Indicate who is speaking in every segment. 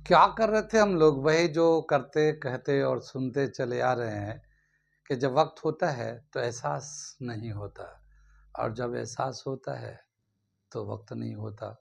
Speaker 1: क्या कर रहे थे हम लोग? वही जो करते, कहते और सुनते चले आ रहे हैं कि जब वक़्त होता है तो एहसास नहीं होता और जब एहसास होता है तो वक़्त नहीं होता।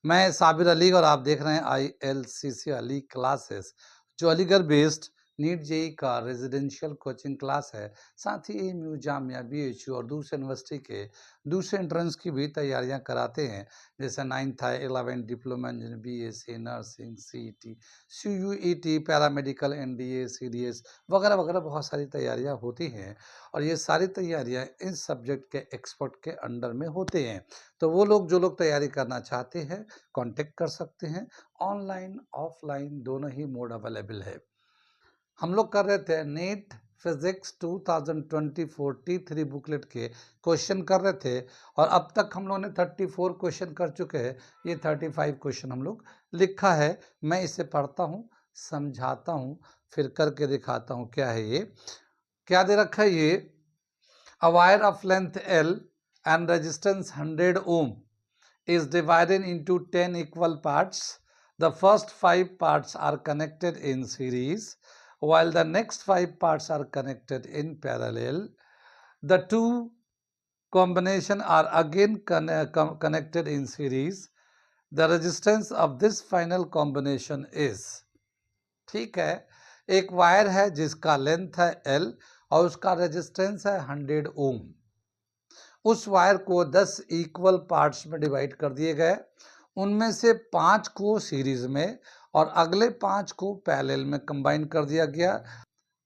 Speaker 1: मैं साबिर अली और आप देख रहे हैं आईएलसीसी अली क्लासेस, जो अलीगढ़ बेस्ड नीट जेईई का रेजिडेंशियल कोचिंग क्लास है। साथ ही एएमयू, जामिया, बीएचयू और दूसरे यूनिवर्सिटी के दूसरे एंट्रेंस की भी तैयारियां कराते हैं, जैसे 9th है, 11th diploma engineering, BSc nursing, CET, CUET, paramedical, NDA, CDS वगैरह वगैरह बहुत सारी तैयारियां होती हैं। और ये सारी तैयारियां इस सब्जेक्ट के एक्सपर्ट के अंडर में होते हैं। तो वो लोग जो लोग तैयारी करना चाहते हैं कांटेक्ट कर सकते हैं। ऑनलाइन ऑफलाइन दोनों ही मोड अवेलेबल है। हम लोग कर रहे थे नीट फिजिक्स 2024 T3 बुकलेट के क्वेश्चन कर रहे थे और अब तक हम लोग ने 34 क्वेश्चन कर चुके हैं। ये 35 क्वेश्चन हम लोग लिखा है। मैं इसे पढ़ता हूँ, समझाता हूँ, फिर करके दिखाता हूँ क्या है ये। क्या दे रखा है ये? A wire of length L and resistance 100 ohm is divided into 10 equal parts. The first 5 parts are connected in series, while the next 5 parts are connected in parallel. The two combinations are again connected in series. The resistance of this final combination is, ठीक है, एक wire है जिसका length है L और उसका resistance है 100 ओम। उस वायर को 10 इक्वल पार्ट्स में डिवाइड कर दिए गए। उनमें से 5 को सीरीज में और अगले 5 को पैरेलल में कंबाइन कर दिया गया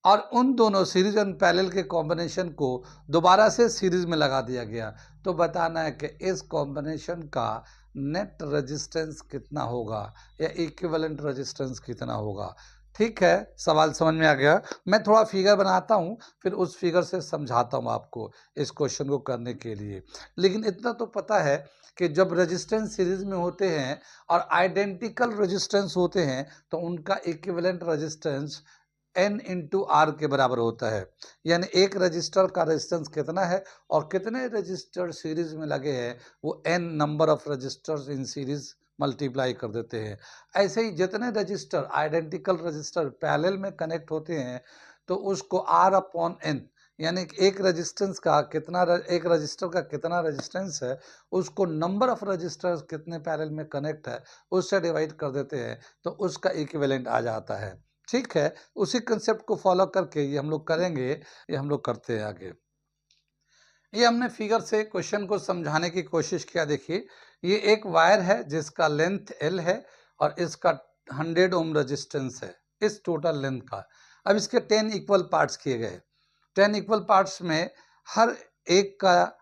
Speaker 1: और उन दोनों सीरीज एंड पैरेलल के कॉम्बिनेशन को दोबारा से सीरीज में लगा दिया गया। तो बताना है कि इस कॉम्बिनेशन का नेट रेजिस्टेंस कितना होगा या इक्विवेलेंट रेजिस्टेंस कितना होगा। ठीक है, सवाल समझ में आ गया। मैं थोड़ा फिगर बनाता हूँ, फिर उस फिगर से समझाता हूँ आपको इस क्वेश्चन को करने के लिए। लेकिन इतना तो पता है कि जब रेजिस्टेंस सीरीज में होते हैं और आइडेंटिकल रेजिस्टेंस होते हैं तो उनका equivalent resistance N into R के बराबर होता है। यानी एक रजिस्टर का रेजिस्टेंस कितना है और कितने रजिस्टर सीरीज में लगे हैं वो N number of registers in series multiply कर देते हैं। ऐसे ही जितने रजिस्टर आइडेंटिकल रजिस्टर पैरेलल में कनेक्ट होते हैं तो उसको R अपॉन N, यानी एक रेजिस्टेंस का कितना एक रजिस्टर का कितना रेजिस्टेंस है उसको नंबर ऑफ रजिस्टर्स कितने पैरेलल में कनेक्ट है उससे डिवाइड कर देते हैं, तो उसका इक्विवेलेंट आ जाता है। ठीक है, उसी कंसेप्ट को फॉलो करके ये हम लोग करेंगे, ये हम लोग करते हैं आगे। ये हमने फिगर से क्वेश्चन को समझाने की कोशिश किया। देखिए, ये एक वायर है जिसका लेंथ L है और इसका 100 ओम रेजिस्टेंस है इस टोटल लेंथ का। अब इसके 10 इक्वल पार्ट्स किए गए। 10 इक्वल पार्ट्स में हर एक का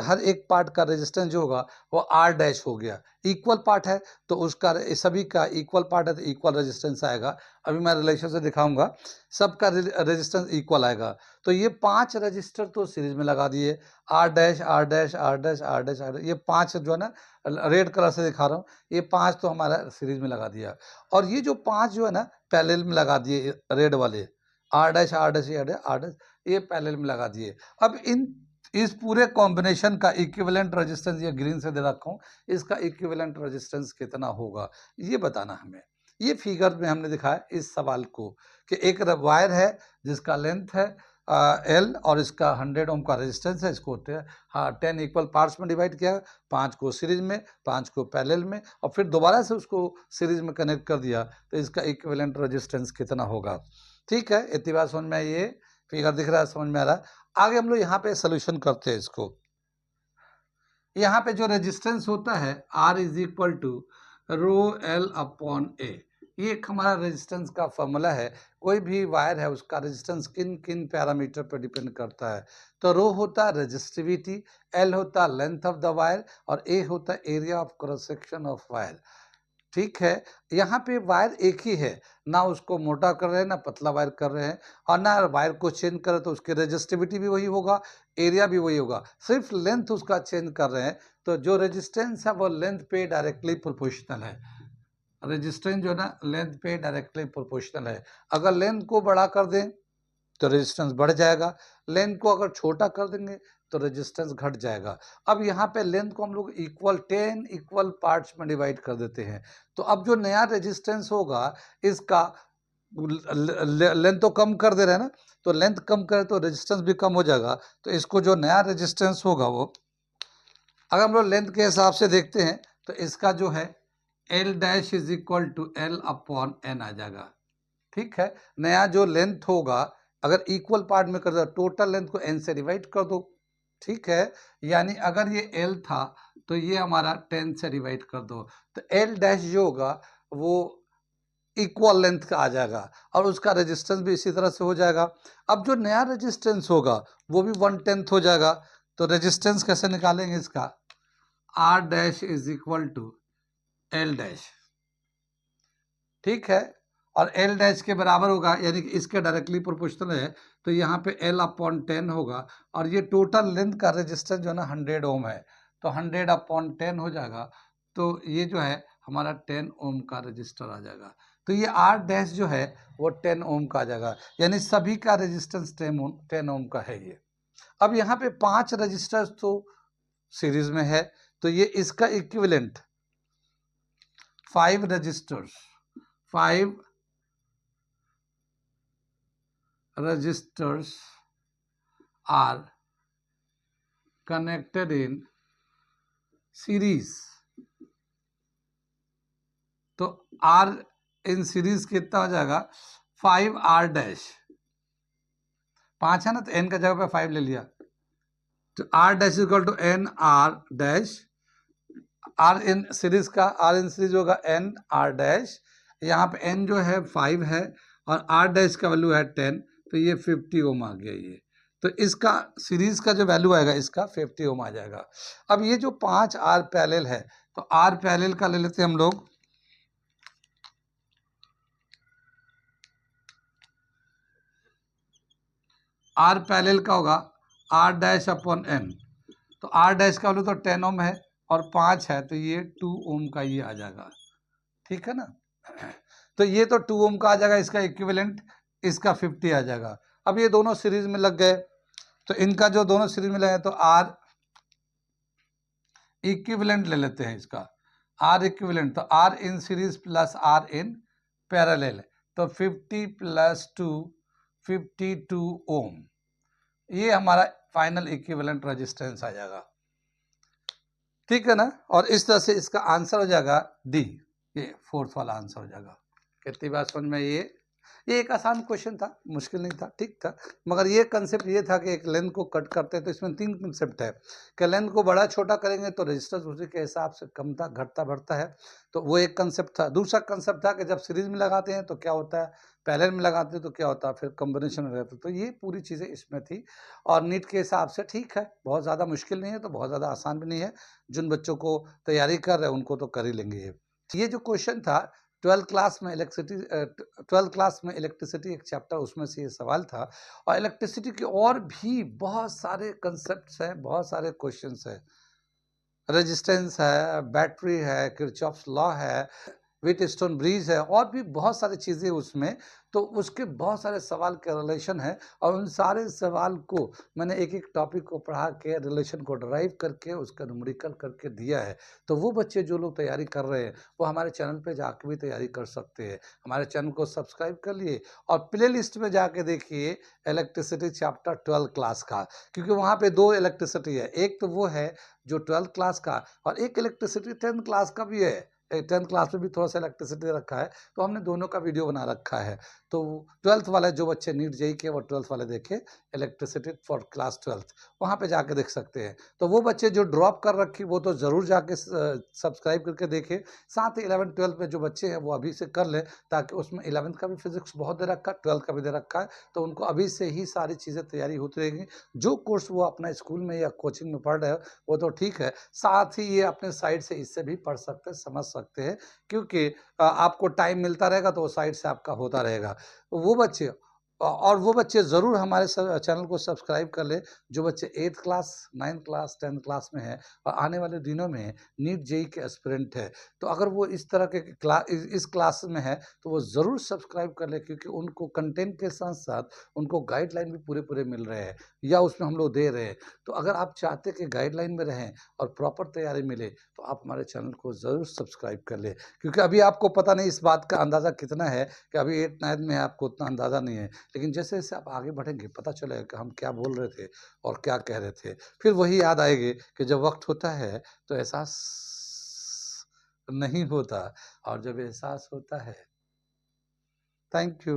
Speaker 1: हर एक पार्ट का रेजिस्टेंस जो होगा वो R डैश हो गया। इक्वल पार्ट है तो उसका सभी का इक्वल पार्ट है तो इक्वल रेजिस्टेंस आएगा। अभी मैं रिलेशन से दिखाऊंगा, सबका रेजिस्टेंस इक्वल आएगा। तो ये 5 रजिस्टर तो सीरीज में लगा दिए, R dash R dash R dash R dash R dash, ये 5 जो है ना रेड कलर से दिखा रहा हूँ, ये 5 तो हमारा सीरीज में लगा दिया। और ये जो 5 जो है ना पैरेलल में लगा दिए रेड वाले, R dash R dash R dash, ये पैरेलल में लगा दिए। अब इस पूरे कॉम्बिनेशन का इक्विवेलेंट रेजिस्टेंस ये ग्रीन से दे रखा हूँ, इसका इक्विवेलेंट रेजिस्टेंस कितना होगा ये बताना हमें। ये फिगर में हमने दिखाया इस सवाल को कि एक वायर है जिसका लेंथ है L और इसका 100 ओम का रेजिस्टेंस है। इसको 10 इक्वल पार्ट्स में डिवाइड किया, 5 को सीरीज में, 5 को पैरेलल में और फिर दोबारा से उसको सीरीज में कनेक्ट कर दिया, तो इसका इक्विवेलेंट रेजिस्टेंस कितना होगा। ठीक है, इतनी बात समझ में आई। ये फिगर दिख रहा है, समझ में आ रहा है। आगे हम लोग यहाँ पे सोल्यूशन करते हैं इसको। यहाँ पे जो रेजिस्टेंस होता है R is equal to rho L upon A, ये एक हमारा रेजिस्टेंस का फॉर्मूला है। कोई भी वायर है उसका रेजिस्टेंस किन किन पैरामीटर पर डिपेंड करता है। तो रो होता है रेजिस्टिविटी, L होता है लेंथ ऑफ द वायर और A होता है area of cross section of wire. ठीक है, यहाँ पे वायर एक ही है, ना उसको मोटा कर रहे हैं ना पतला वायर कर रहे हैं और ना वायर को चेंज करें तो उसकी रेजिस्टिविटी भी वही होगा, एरिया भी वही होगा, सिर्फ लेंथ उसका चेंज कर रहे हैं। तो जो रेजिस्टेंस है वो लेंथ पे डायरेक्टली प्रोपोर्शनल है। रेजिस्टेंस जो है ना लेंथ पे डायरेक्टली प्रोपोर्शनल है। अगर लेंथ को बड़ा कर दें तो रेजिस्टेंस बढ़ जाएगा, लेंथ को अगर छोटा कर देंगे तो रेजिस्टेंस घट जाएगा। अब यहाँ पे लेंथ को हम लोग 10 इक्वल पार्ट्स में डिवाइड कर देते हैं। तो अब जो नया रेजिस्टेंस होगा इसका लेंथ तो कम कर दे रहे हैं ना, तो लेंथ कम करे तो रेजिस्टेंस भी कम हो जाएगा। तो इसको जो नया रेजिस्टेंस होगा वो, अगर हम लोग लेंथ के हिसाब से देखते हैं तो इसका जो है L dash is equal to L upon N आ जाएगा। ठीक है, नया जो लेंथ होगा अगर इक्वल पार्ट में कर दो, टोटल लेंथ को N से डिवाइड कर दो। ठीक है, यानी अगर ये L था तो ये हमारा 10 से डिवाइड कर दो, तो L डैश जो होगा वो इक्वल लेंथ का आ जाएगा और उसका रेजिस्टेंस भी इसी तरह से हो जाएगा। अब जो नया रेजिस्टेंस होगा वो भी 1/10 हो जाएगा। तो रेजिस्टेंस कैसे निकालेंगे इसका, R dash is equal to L dash. ठीक है, और L डैश के बराबर होगा, यानी कि इसके डायरेक्टली प्रोपोर्शनल है, तो यहाँ पे L अपॉन 10 होगा और ये टोटल लेंथ का रेजिस्टेंस जो है ना 100 ओम है, तो 100 अपॉन 10 हो जाएगा। तो ये जो है हमारा 10 ओम का रजिस्टर आ जाएगा। तो ये R डैश जो है वो 10 ओम का आ जाएगा, यानी सभी का रेजिस्टेंस 10 ओम का है ये। अब यहाँ पे 5 रजिस्टर्स तो सीरीज में है, तो ये इसका equivalent 5 registers, 5 registers are connected in series। तो R इन सीरीज कितना हो जाएगा, 5R डैश, 5 है ना, तो N का जगह पे 5 ले लिया, तो R dash equal to N R dash. R in series का, R इन सीरीज होगा N R डैश, यहाँ पे N जो है 5 है और R डैश का वैल्यू है 10, तो ये 50 ओम आ गया ये। तो इसका सीरीज का जो वैल्यू आएगा इसका 50 ओम आ जाएगा। अब ये जो 5 R पैरेलल है, तो R पैरेलल का ले लेते हैं हम लोग, R पैरेलल का होगा R डैश अपॉन N। तो R डैश का वैल्यू तो 10 ओम है और 5 है, तो ये 2 ओम का ये आ जाएगा। ठीक है ना, तो ये तो 2 ओम का आ जाएगा, इसका इक्विवेलेंट इसका 50 आ जाएगा। अब ये दोनों सीरीज में लग गए, तो इनका जो दोनों सीरीज में लगे तो R इक्विवेलेंट ले लेते हैं इसका, R इक्विवेलेंट, तो R in series plus R in parallel, तो 50 प्लस 2 52 ओम, ये हमारा फाइनल इक्विवेलेंट रेजिस्टेंस आ जाएगा। ठीक है ना, और इस तरह से इसका आंसर हो जाएगा डी, ये 4th वाला आंसर हो जाएगा। कितनी बात समझ में, ये एक आसान क्वेश्चन था, मुश्किल नहीं था, ठीक था, मगर ये कंसेप्ट ये था कि एक लेंथ को कट करते हैं तो इसमें 3 कंसेप्ट है कि लेंथ को बड़ा छोटा करेंगे तो रजिस्टेंस उसी के हिसाब से कमता घटता बढ़ता है, तो वो एक कंसेप्ट था। दूसरा कंसेप्ट था कि जब सीरीज में लगाते हैं तो क्या होता है, पैरेलल में लगाते हैं तो क्या होता है, फिर कॉम्बिनेशन में रहता है। तो ये पूरी चीज़ें इसमें थी और नीट के हिसाब से ठीक है, बहुत ज़्यादा मुश्किल नहीं है तो बहुत ज़्यादा आसान भी नहीं है, जिन बच्चों को तैयारी कर रहे हैं उनको तो कर ही लेंगे। ये जो क्वेश्चन था 12th क्लास में इलेक्ट्रिसिटी एक चैप्टर, उसमें से ये सवाल था, और इलेक्ट्रिसिटी के और भी बहुत सारे कंसेप्ट्स हैं, बहुत सारे क्वेश्चंस हैं, रेजिस्टेंस है, बैटरी है, किरचॉफ्स लॉ है, व्हीटस्टोन ब्रिज है, और भी बहुत सारी चीज़ें उसमें, तो उसके बहुत सारे सवाल के रिलेशन है और उन सारे सवाल को मैंने एक एक टॉपिक को पढ़ा के रिलेशन को ड्राइव करके उसका न्यूमेरिकल करके दिया है। तो वो बच्चे जो लोग तैयारी कर रहे हैं वो हमारे चैनल पे जाके भी तैयारी कर सकते हैं। हमारे चैनल को सब्सक्राइब कर लिए और प्ले लिस्ट में जाके देखिए इलेक्ट्रिसिटी चैप्टर 12 क्लास का, क्योंकि वहाँ पे 2 इलेक्ट्रिसिटी है, एक तो वो है जो 12 क्लास का और एक इलेक्ट्रिसिटी 10 क्लास का भी है। 10th क्लास में भी थोड़ा सा इलेक्ट्रिसिटी रखा है, तो हमने दोनों का वीडियो बना रखा है। तो 12th वाले जो बच्चे नीट जेई के वो 12th वाले देखे इलेक्ट्रिसिटी फॉर क्लास 12th, वहाँ पे जाके देख सकते हैं। तो वो बच्चे जो ड्रॉप कर रखी वो तो ज़रूर जाके सब्सक्राइब करके देखें। साथ ही 11th 12th में जो बच्चे हैं वो अभी से कर लें, ताकि उसमें 11th का भी फिजिक्स बहुत दे रखा है, 12th का भी दे रखा है, तो उनको अभी से ही सारी चीज़ें तैयारी होती रहेंगी। जो कोर्स वो अपना स्कूल में या कोचिंग में पढ़ रहे हो वो तो ठीक है, साथ ही ये अपने साइड से इससे भी पढ़ सकते हैं, समझ सकते हैं, क्योंकि आपको टाइम मिलता रहेगा तो वो साइड से आपका होता रहेगा। वो बच्चे और वो बच्चे ज़रूर हमारे चैनल को सब्सक्राइब कर लें, जो बच्चे 8th class, 9th class, 10th class में हैं और आने वाले दिनों में नीट जेईई के एस्पिरेंट है। तो अगर वो इस तरह के इस क्लास में है, तो वो ज़रूर सब्सक्राइब कर लें, क्योंकि उनको कंटेंट के साथ-साथ उनको गाइडलाइन भी पूरे-पूरे मिल रहे हैं या उसमें हम लोग दे रहे हैं। तो अगर आप चाहते हैं कि गाइडलाइन में रहें और प्रॉपर तैयारी मिले, तो आप हमारे चैनल को ज़रूर सब्सक्राइब कर लें। क्योंकि अभी आपको पता नहीं इस बात का अंदाज़ा कितना है कि अभी 8th-9th में है, आपको उतना अंदाज़ा नहीं है। लेकिन जैसे-जैसे आप आगे बढ़ेंगे, पता चलेगा कि हम क्या बोल रहे थे और क्या कह रहे थे। फिर वही याद आएगी कि जब वक़्त होता है तो एहसास नहीं होता, और जब एहसास होता है। Thank you.